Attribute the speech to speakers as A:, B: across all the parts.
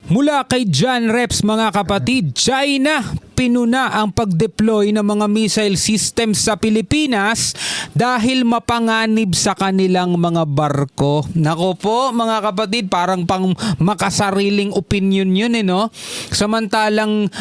A: Mula kay John Reps mga kapatid, China pinuna ang pag-deploy ng mga missile systems sa Pilipinas dahil mapanganib sa kanilang mga barko. Nako po mga kapatid, parang pang makasariling opinion yun no? Samantalang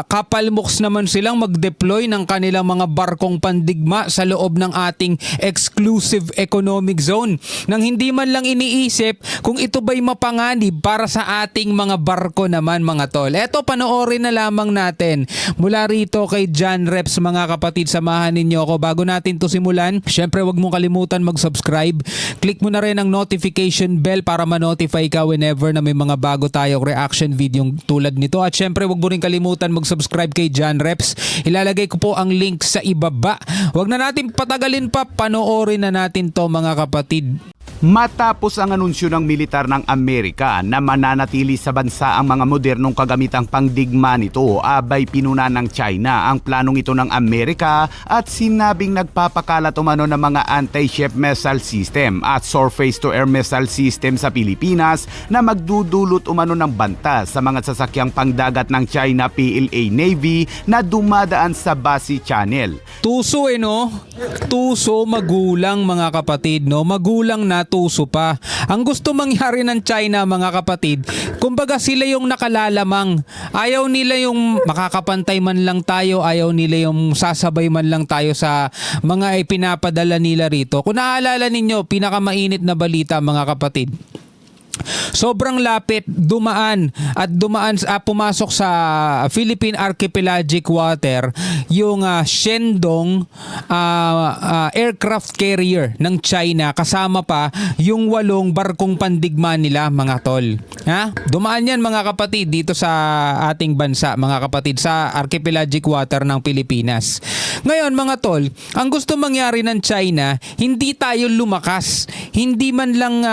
A: kapalmoks naman silang mag-deploy ng kanilang mga barkong pandigma sa loob ng ating exclusive economic zone nang hindi man lang iniisip kung ito ba'y mapanganib para sa ating mga barko naman mga tol. Eto, panoorin na lamang natin mula rito kay John Reps mga kapatid. Samahan ninyo ako bago natin to simulan. Syempre wag mong kalimutan mag-subscribe. Click mo na rin ang notification bell para ma-notify ka whenever na may mga bago tayong reaction video tulad nito. At syempre wag mo rin kalimutan mag-subscribe kay John Reps. Ilalagay ko po ang link sa ibaba. Wag na natin patagalin pa, panoorin na natin to mga kapatid.
B: Matapos ang anunsyo ng militar ng Amerika na mananatili sa bansa ang mga modernong kagamitang pangdigma nito, abay pinuna ng China ang planong ito ng Amerika at sinabing nagpapakalat umano ng mga anti-ship missile system at surface-to-air missile system sa Pilipinas na magdudulot umano ng banta sa mga sasakyang pangdagat ng China PLA Navy na dumadaan sa Basi Channel.
A: Tuso no? Tuso, magulang mga kapatid no? Magulang na tuso pa. Ang gusto mangyari ng China mga kapatid, kumbaga sila yung nakalalamang. Ayaw nila yung makakapantay man lang tayo, ayaw nila yung sasabay man lang tayo sa mga ipinapadala nila rito. Kung naaalala ninyo, pinakamainit na balita mga kapatid, sobrang lapit pumasok sa Philippine Archipelagic Water yung Shandong aircraft carrier ng China, kasama pa yung 8 barkong pandigma nila mga tol. Ha? Dumaan yan mga kapatid dito sa ating bansa mga kapatid, sa Archipelagic Water ng Pilipinas. Ngayon mga tol, ang gusto mangyari ng China, hindi tayo lumakas, hindi man lang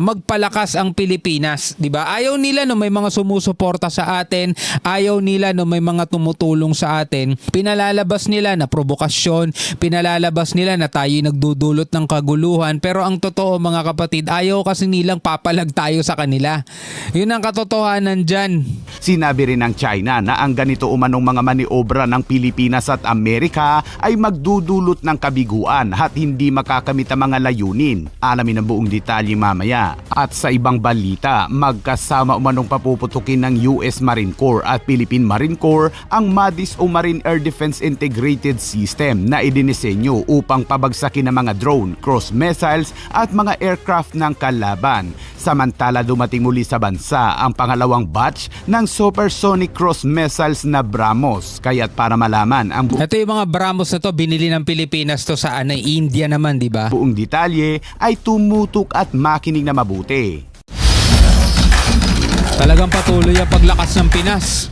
A: magpalakas ang Pilipinas, 'di ba? Ayaw nila no may mga sumusuporta sa atin, ayaw nila no may mga tumutulong sa atin. Pinalalabas nila na provokasyon, pinalalabas nila na tayo nagdudulot ng kaguluhan, pero ang totoo mga kapatid, ayaw kasi nilang papalag tayo sa kanila. 'Yun ang katotohanan diyan.
B: Sinabi rin ng China na ang ganito umanong mga maniobra ng Pilipinas at Amerika ay magdudulot ng kabiguan at hindi makakamit ang mga layunin. Alamin ang buong detalye mamaya. At sa ibang balita, magkasama umanong papuputukin ng US Marine Corps at Philippine Marine Corps ang MADIS o Marine Air Defense Integrated System na idinisenyo upang pabagsakin ng mga drone, cruise missiles at mga aircraft ng kalaban. Samantala dumating muli sa bansa ang pangalawang batch ng supersonic cruise missiles na BrahMos. Kaya't para malaman ang
A: ito yung mga BrahMos na to, binili ng Pilipinas to sa India naman, di ba?
B: Buong detalye ay tumutok at makinig na mabuti.
A: Talagang patuloy ang paglakas ng Pinas.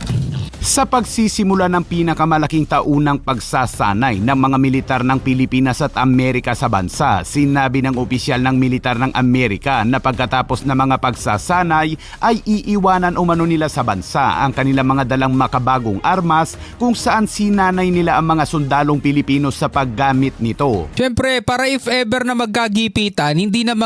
B: Sa pagsisimula ng pinakamalaking taunang pagsasanay ng mga militar ng Pilipinas at Amerika sa bansa, sinabi ng opisyal ng militar ng Amerika na pagkatapos ng mga pagsasanay ay iiwanan umano nila sa bansa ang kanilang mga dalang makabagong armas kung saan sinanay nila ang mga sundalong Pilipino sa paggamit nito.
A: Siyempre, para if ever na magkagipitan, hindi na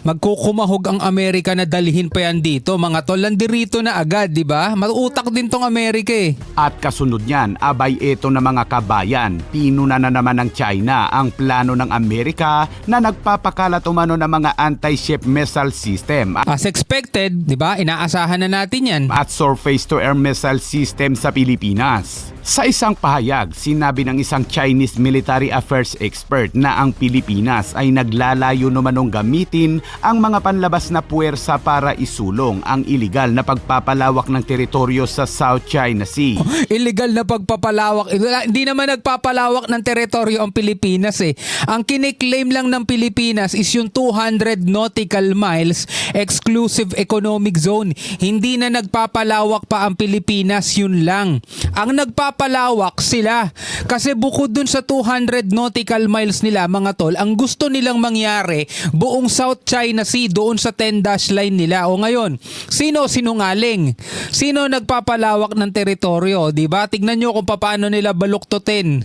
A: magkukumahog ang Amerika na dalhin pa yan dito. Mga tol, nandirito na agad, di ba? Mauutak din tong Amerika eh.
B: At kasunod niyan, abay ito na mga kabayan, pinuna na naman ng China ang plano ng Amerika na nagpapakalat umano ng mga anti-ship missile system
A: As expected, di ba? Inaasahan na natin yan.
B: at surface-to-air missile system sa Pilipinas. Sa isang pahayag, sinabi ng isang Chinese military affairs expert na ang Pilipinas ay naglalayo namanong gamitin ang mga panlabas na puwersa para isulong ang iligal na pagpapalawak ng teritoryo sa South China Sea.
A: Illegal na pagpapalawak. Hindi naman nagpapalawak ng teritoryo ang Pilipinas eh. Ang kiniklaim lang ng Pilipinas is yung 200 nautical miles exclusive economic zone. Hindi na nagpapalawak pa ang Pilipinas, yun lang. Ang nagpapalawak nagpapalawak sila. Kasi bukod dun sa 200 nautical miles nila mga tol, ang gusto nilang mangyari, buong South China Sea doon sa 10-dash line nila. O ngayon, sino sinungaling? Sino nagpapalawak ng teritoryo? Diba? Tignan nyo kung paano nila baluktutin.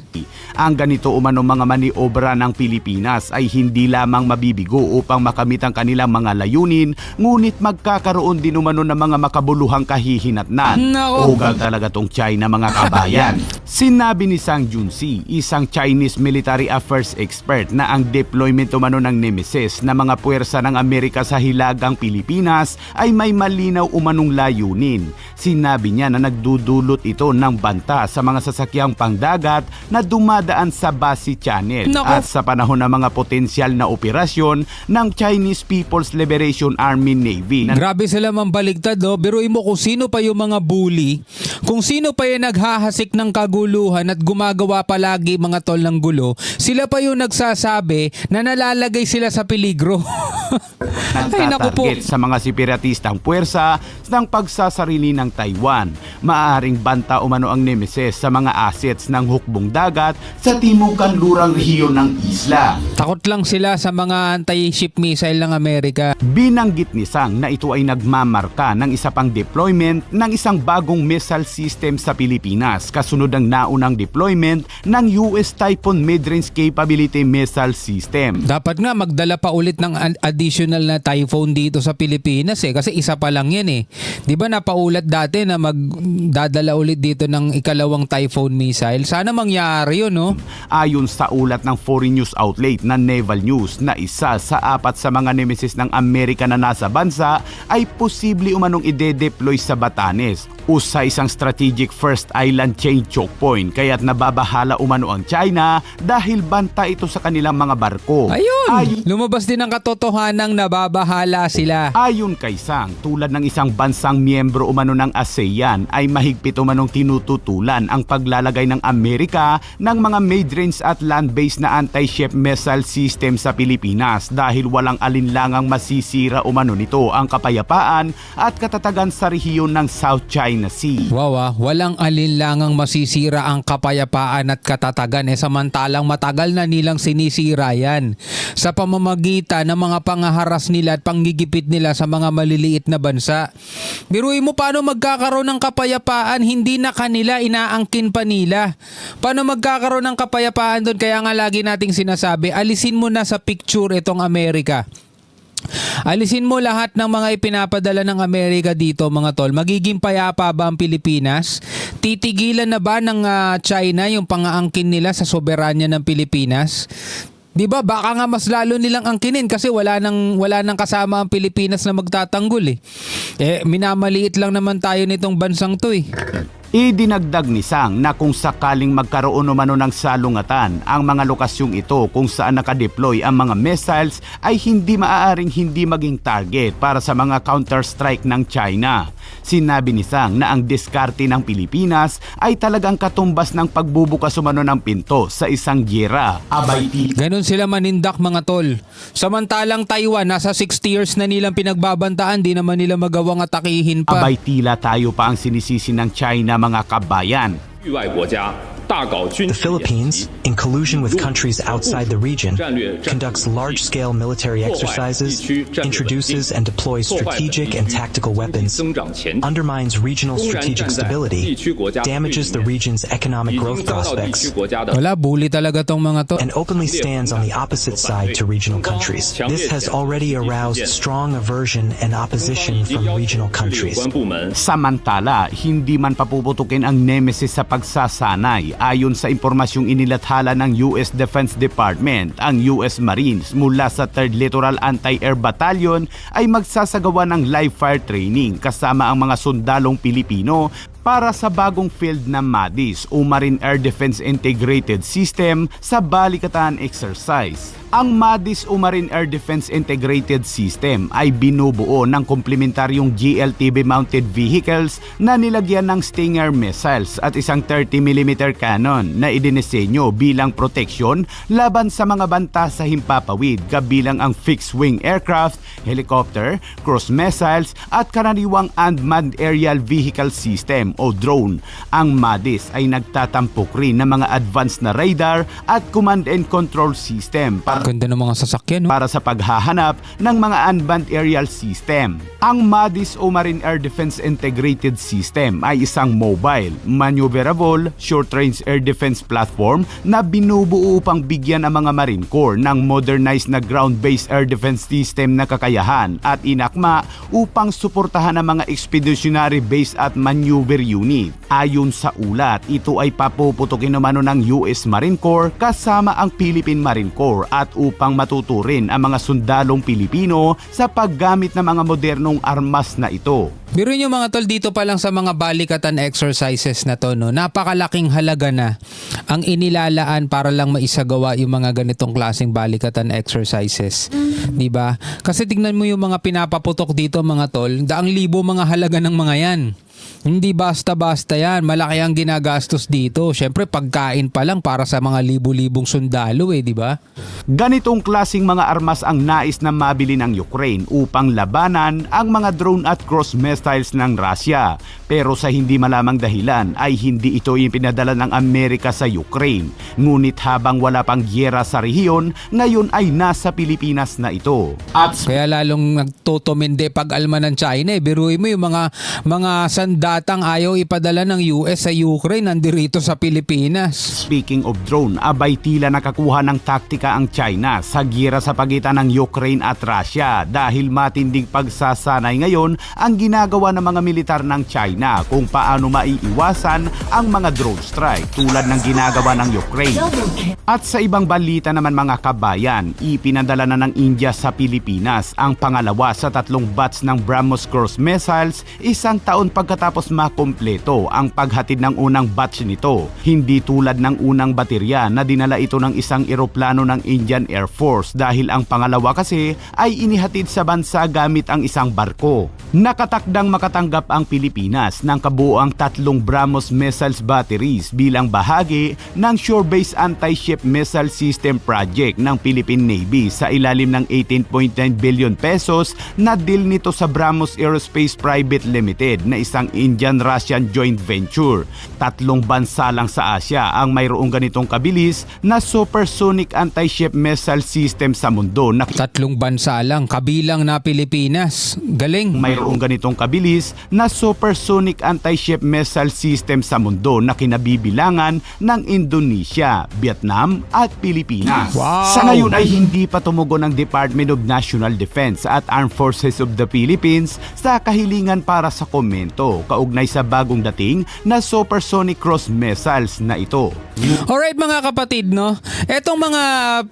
B: Ang ganito umano mga maniobra ng Pilipinas ay hindi lamang mabibigo upang makamit ang kanilang mga layunin, ngunit magkakaroon din umano ng mga makabuluhang kahihinatnan.
A: Nako.
B: Ugal talaga tong China mga kabayan. Sinabi ni Sang Junsi, isang Chinese military affairs expert, na ang deployment umano ng Nemesis na mga puwersa ng Amerika sa hilagang Pilipinas ay may malinaw umanong layunin. Sinabi niya na nagdudulot ito ng banta sa mga sasakyang pangdagat na dumadaan sa Basi Channel.
A: Nako.
B: At sa panahon ng mga potensyal na operasyon ng Chinese People's Liberation Army Navy.
A: Grabe sila mambaligtad, no? Biruin mo kung sino pa yung mga bully, kung sino pa yung naghahasik ng kaguluhan at gumagawa palagi mga tol ng gulo, sila pa yung nagsasabi na nalalagay sila sa peligro. Ay naku po.
B: Nagtatarget sa mga separatistang puwersa ng pagsasarili ng Taiwan. Maaaring banta umano ang Nemesis sa mga assets ng hukbong dagat sa timog-kanlurang rehiyon ng isla.
A: Takot lang sila sa mga anti-ship missile ng Amerika.
B: Binanggit ni Sang na ito ay nagmamarka ng isa pang deployment ng isang bagong missile system sa Pilipinas, kasunod ang naunang deployment ng US Typhoon Mid-Range Capability Missile System.
A: Dapat nga magdala pa ulit ng additional na Typhoon dito sa Pilipinas kasi isa pa lang yan eh. 'Di ba napaulat dati na magdadala ulit dito ng ikalawang Typhoon missile? Sana mangyari 'yun, no?
B: Ayon sa ulat ng foreign news outlet na Naval News, na isa sa 4 sa mga Nemesis ng Amerika na nasa bansa ay posible umanong ide-deploy sa Batanes o sa isang strategic first island chain choke point, kaya't nababahala umano ang China dahil banta ito sa kanilang mga barko.
A: Ayun! Lumabas din ang katotohanang nababahala sila.
B: Ayon kay Sang, tulad ng isang bansang miyembro umano ng ASEAN, ay mahigpit umanong tinututulan ang paglalagay ng Amerika ng mga mid-range at land-based na anti-ship missile system sa Pilipinas dahil walang alinlangang masisira umano nito ang kapayapaan at katatagan sa rehiyon ng South China Sea.
A: Wow, walang alinlangang masisira ang kapayapaan at katatagan samantalang matagal na nilang sinisira yan sa pamamagitan ng mga pangaharas nila at panggigipit nila sa mga maliliit na bansa. Biruin mo paano magkakaroon ng kapayapaan, hindi na kanila, inaangkin pa nila. Paano magkakaroon ng kapayapaan doon? Kaya nga lagi nating sinasabi, alisin mo na sa picture itong Amerika. Alisin mo lahat ng mga ipinapadala ng Amerika dito mga tol. Magiging payapa ba ang Pilipinas? Titigilan na ba ng China yung pangaangkin nila sa soberanya ng Pilipinas? 'Di ba? Baka nga mas lalo nilang angkinin kasi wala nang kasama ang Pilipinas na magtatanggol eh. Minamaliit lang naman tayo nitong bansang 'to eh.
B: Idinagdag ni Sang na kung sakaling magkaroon umano ng salungatan, ang mga lokasyong ito kung saan nakadeploy ang mga missiles ay hindi maaaring hindi maging target para sa mga counter-strike ng China. Sinabi ni Sang na ang diskarte ng Pilipinas ay talagang katumbas ng pagbubukas umano ng pinto sa isang giyera.
A: Ganon sila manindak mga tol. Samantalang Taiwan, nasa 60 years na nilang pinagbabantaan, di naman nila magawang atakihin pa.
B: Abay tila tayo pa ang sinisisi ng China mga kabayan.
C: The Philippines, in collusion with countries outside the region, conducts large-scale military exercises, introduces and deploys strategic and tactical weapons, undermines regional strategic stability, damages the region's economic growth prospects,
A: Wala, bully talaga tong mga to.
C: and openly stands on the opposite side to regional countries. This has already aroused strong aversion and opposition from regional countries.
B: Samantala, hindi man papuputukin ang Nemesis sa pagsasanay. Ayon sa impormasyong inilathala ng US Defense Department, ang US Marines mula sa 3rd Littoral Anti-Air Battalion ay magsasagawa ng live fire training kasama ang mga sundalong Pilipino para sa bagong field na MADIS o Marine Air Defense Integrated System sa balikatan exercise. Ang MADIS o Marine Air Defense Integrated System ay binubuo ng komplementaryong GLTV mounted vehicles na nilagyan ng Stinger missiles at isang 30mm cannon na idinisenyo bilang proteksyon laban sa mga banta sa himpapawid, kabilang ang fixed-wing aircraft, helicopter, cruise missiles at karaniwang unmanned aerial vehicle system o drone. Ang MADIS ay nagtatampok rin ng mga advanced na radar at command and control system
A: Ganda ng mga sasakyan, no?
B: para sa paghahanap ng mga unmanned aerial system. Ang MADIS o Marine Air Defense Integrated System ay isang mobile, maneuverable, short-range air defense platform na binubuo upang bigyan ang mga Marine Corps ng modernized na ground-based air defense system na kakayahan at inakma upang suportahan ang mga expeditionary base at maneuver unit. Ayon sa ulat, ito ay papuputukin naman ng US Marine Corps kasama ang Philippine Marine Corps at upang matuturin ang mga sundalong Pilipino sa paggamit ng mga modernong armas na ito.
A: Biro nyo mga tol, dito pa lang sa mga balikatan exercises na to, no, napakalaking halaga na ang inilalaan para lang maisagawa yung mga ganitong klaseng balikatan exercises. Diba? Kasi tignan mo yung mga pinapaputok dito mga tol, daang libo mga halaga ng mga yan. Hindi basta-basta yan. Malaki ang ginagastos dito. Siyempre, pagkain pa lang para sa mga libu-libong sundalo di ba?
B: Ganitong klasing mga armas ang nais na mabili ng Ukraine upang labanan ang mga drone at cross missiles ng Russia. Pero sa hindi malamang dahilan ay hindi ito ipinadala ng Amerika sa Ukraine. Ngunit habang wala pang gyera sa rehiyon, ngayon ay nasa Pilipinas na ito. At
A: Kaya lalong nagtutumindi pag-alma ng China. Biruin mo yung mga sandatang ayaw ipadala ng US sa Ukraine nandirito sa Pilipinas.
B: speaking of drone, abay tila nakakuha ng taktika ang China sa gira sa pagitan ng Ukraine at Russia dahil matinding pagsasanay ngayon ang ginagawa ng mga militar ng China kung paano maiiwasan ang mga drone strike tulad ng ginagawa ng Ukraine. At sa ibang balita naman mga kabayan, ipinadala na ng India sa Pilipinas ang pangalawa sa 3 batch ng BrahMos cruise missiles isang taon pagkatapos makumpleto ang paghatid ng unang batch nito. Hindi tulad ng unang baterya na dinala ito ng isang eroplano ng Indian Air Force dahil ang pangalawa kasi ay inihatid sa bansa gamit ang isang barko. Nakatakdang makatanggap ang Pilipinas ng kabuoang 3 BrahMos missiles batteries bilang bahagi ng Shore-Based Anti-Ship Missile System Project ng Philippine Navy sa ilalim ng 18.9 billion pesos na deal nito sa BrahMos Aerospace Private Limited na isang Indian-Russian joint venture. 3 bansa lang sa Asia ang mayroong ganitong kabilis na supersonic anti-ship missile system sa mundo na
A: 3 bansa lang, kabilang na Pilipinas. Galing.
B: mayroong ganitong kabilis na supersonic anti-ship missile system sa mundo na kinabibilangan ng Indonesia, Vietnam at Pilipinas.
A: Wow!
B: Sa ngayon ay hindi pa tumugon ng Department of National Defense at Armed Forces of the Philippines sa kahilingan para sa komento kaugnay sa bagong dating na supersonic cross missiles na ito.
A: Alright mga kapatid, no? Etong mga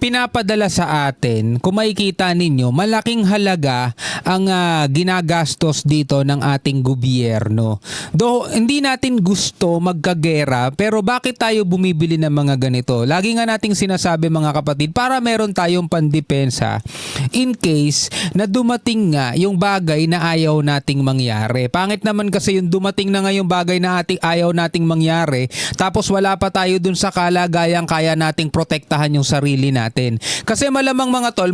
A: pinapadala sa atin, kung makikita ninyo, malaking halaga ang ginagastos dito ng ating gobyerno. Do hindi natin gusto magkagera, pero bakit tayo bumibili ng mga ganito? Lagi nga nating sinasabi mga kapatid, para meron tayong pandepensa in case na dumating nga yung bagay na ayaw nating mangyari. Pangit naman kasi yung dumating na nga yung bagay na ayaw nating mangyari, tapos wala pa tayo dun sa kalagayang kaya nating protektahan yung sarili natin. Kasi malamang mga tol,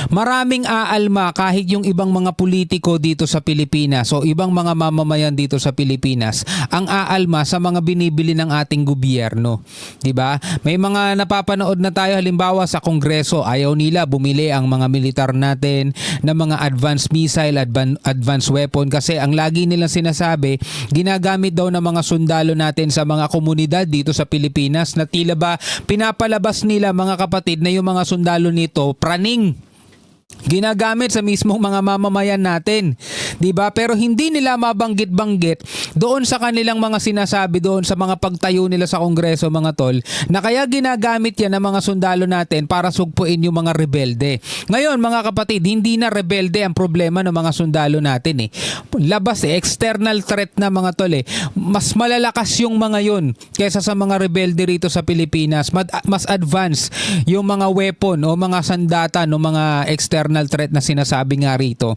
A: maraming aalma kahit yung ibang mga politiko dito sa Pilipinas o ibang mga mamamayan dito sa Pilipinas ang aalma sa mga binibili ng ating gobyerno. 'Di ba? May mga napapanood na tayo halimbawa sa Kongreso, ayaw nila bumili ang mga militar natin ng mga advanced missile, advanced weapon kasi ang lagi nilang sinasabi, ginagamit daw ng mga sundalo natin sa mga komunidad dito sa Pilipinas na tila ba pinapalabas nila mga kapatid na yung mga sundalo nito praning. Ginagamit sa mismong mga mamamayan natin, 'di ba? Pero hindi nila mabanggit-banggit doon sa kanilang mga sinasabi doon sa mga pagtayo nila sa Kongreso mga tol, na kaya ginagamit 'yan ng mga sundalo natin para sugpuin yung mga rebelde. Ngayon mga kapatid, hindi na rebelde ang problema ng mga sundalo natin Labas external threat na mga tol Mas malalakas yung mga yun kaysa sa mga rebelde rito sa Pilipinas. Mas advanced yung mga weapon o mga sandata no mga external threat na sinasabi nga rito.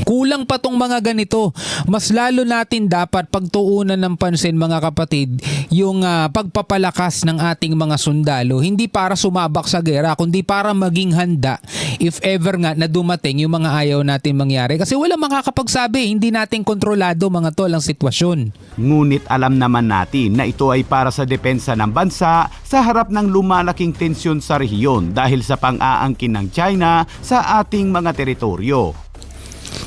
A: Kulang pa tong mga ganito. Mas lalo natin dapat pagtuunan ng pansin mga kapatid yung pagpapalakas ng ating mga sundalo. Hindi para sumabak sa gera, kundi para maging handa if ever nga na dumating yung mga ayaw natin mangyari. Kasi wala makakapagsabi, hindi natin kontrolado mga tol ang sitwasyon.
B: Ngunit alam naman natin na ito ay para sa depensa ng bansa sa harap ng lumalaking tensyon sa rehiyon dahil sa pang-aangkin ng China sa ating mga teritoryo.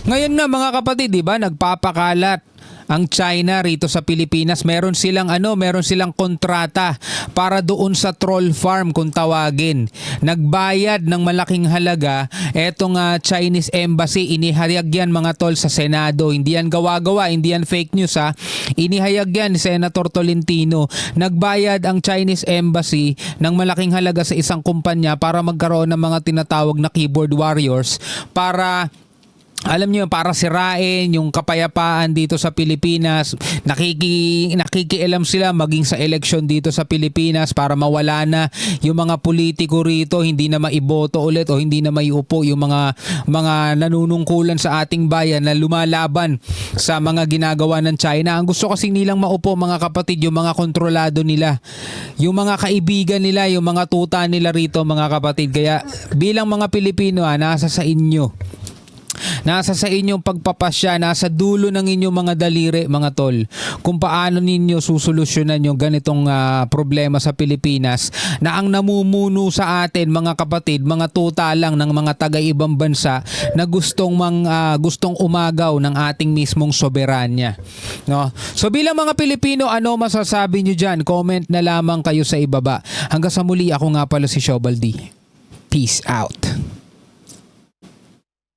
A: Ngayon nga mga kapatid, di ba, nagpapakalat ang China rito sa Pilipinas. Meron silang kontrata para doon sa troll farm kung tawagin. Nagbayad ng malaking halaga etong Chinese embassy. Inihayag yan mga tol sa Senado. Hindi yan gawa-gawa, hindi yan fake news ha. Inihayag yan ni Senator Tolentino. Nagbayad ang Chinese embassy ng malaking halaga sa isang kumpanya para magkaroon ng mga tinatawag na keyboard warriors para alam niyo, para sirain yung kapayapaan dito sa Pilipinas. Nakikialam sila maging sa eleksyon dito sa Pilipinas para mawala na yung mga politiko rito, hindi na maiboto ulit o hindi na maiupo yung mga nanunungkulan sa ating bayan na lumalaban sa mga ginagawa ng China. Ang gusto kasi nilang maupo mga kapatid, yung mga kontrolado nila, yung mga kaibigan nila, yung mga tuta nila rito mga kapatid. Kaya bilang mga Pilipino, nasa sa inyo. Nasa sa inyong pagpapasya, nasa dulo ng inyong mga daliri mga tol, kung paano ninyo susolusyonan yung ganitong problema sa Pilipinas na ang namumuno sa atin mga kapatid, mga tuta lang ng mga taga-ibang bansa na gustong umagaw ng ating mismong soberanya. No? So bilang mga Pilipino, ano masasabi nyo dyan? Comment na lamang kayo sa ibaba. Hanggang sa muli, ako nga pala si Shobaldi. Peace out.